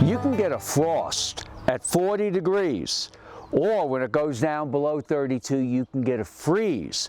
You can get a frost at 40 degrees, or when it goes down below 32, you can get a freeze.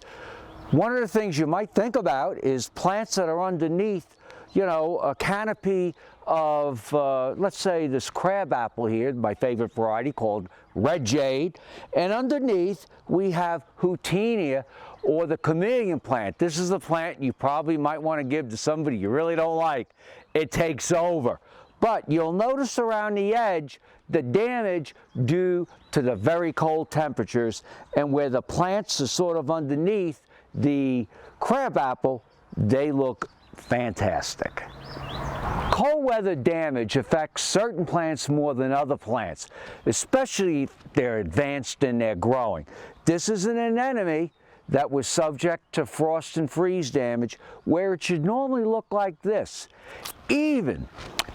One of the things you might think about is plants that are underneath, a canopy of, let's say this crabapple here, my favorite variety called red jade, and underneath we have Houtenia, or the chameleon plant. This is the plant you probably might want to give to somebody you really don't like. It takes over. But you'll notice around the edge the damage due to the very cold temperatures, and where the plants are sort of underneath the crabapple, they look fantastic. Cold weather damage affects certain plants more than other plants, especially if they're advanced in their growing. This is an anemone that was subject to frost and freeze damage, where it should normally look like this. Even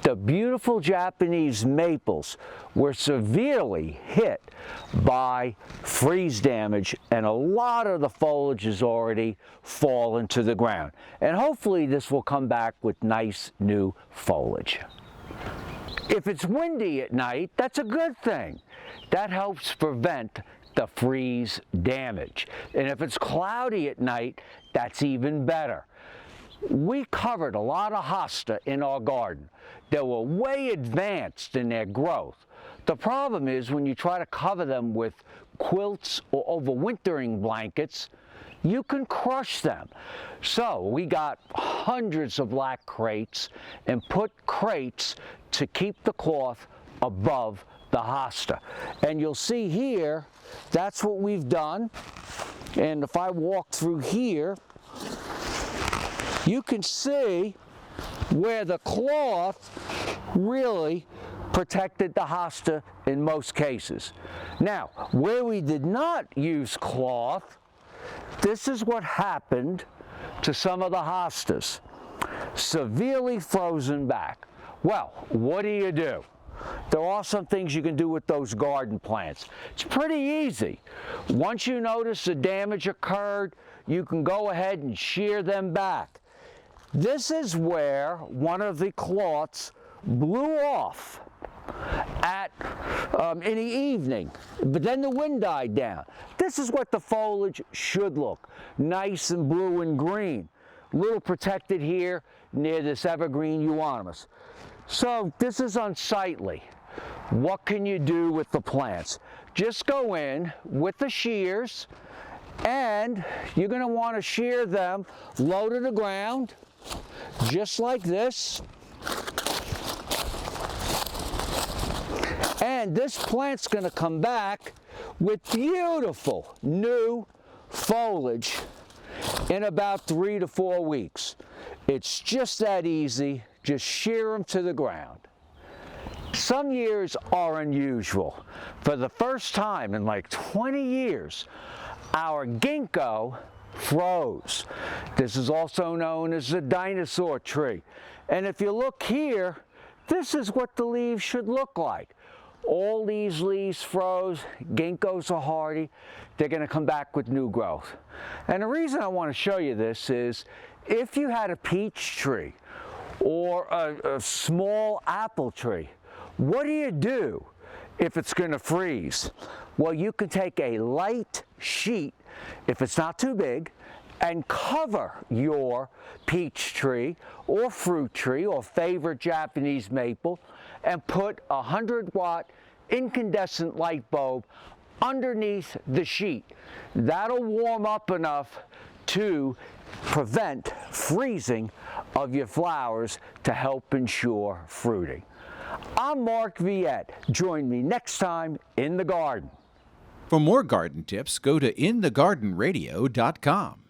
the beautiful Japanese maples were severely hit by freeze damage, and a lot of the foliage has already fallen to the ground. And hopefully this will come back with nice new foliage. If it's windy at night, that's a good thing. That helps prevent the freeze damage. And if it's cloudy at night, that's even better. We covered a lot of hosta in our garden. They were way advanced in their growth. The problem is when you try to cover them with quilts or overwintering blankets, you can crush them. So we got hundreds of black crates and put crates to keep the cloth above the hosta. And you'll see here, that's what we've done. And if I walk through here, you can see where the cloth really protected the hosta in most cases. Now, where we did not use cloth, this is what happened to some of the hostas. Severely frozen back. Well, what do? There are some things you can do with those garden plants. It's pretty easy. Once you notice the damage occurred, you can go ahead and shear them back. This is where one of the cloths blew off in the evening, but then the wind died down. This is what the foliage should look, nice and blue and green. A little protected here near this evergreen euonymus. So this is unsightly. What can you do with the plants? Just go in with the shears, and you're going to want to shear them low to the ground, just like this. And this plant's going to come back with beautiful new foliage in about 3 to 4 weeks. It's just that easy. Just shear them to the ground. Some years are unusual. For the first time in like 20 years, our Gingko Flows. This is also known as the dinosaur tree. And if you look here, this is what the leaves should look like. All these leaves froze. Ginkgos are hardy. They're going to come back with new growth. And the reason I want to show you this is if you had a peach tree or a small apple tree, what do if it's going to freeze? Well, you can take a light sheet, if it's not too big, and cover your peach tree or fruit tree or favorite Japanese maple, and put a 100-watt incandescent light bulb underneath the sheet. That'll warm up enough to prevent freezing of your flowers to help ensure fruiting. I'm Mark Viette. Join me next time in the garden. For more garden tips, go to inthegardenradio.com.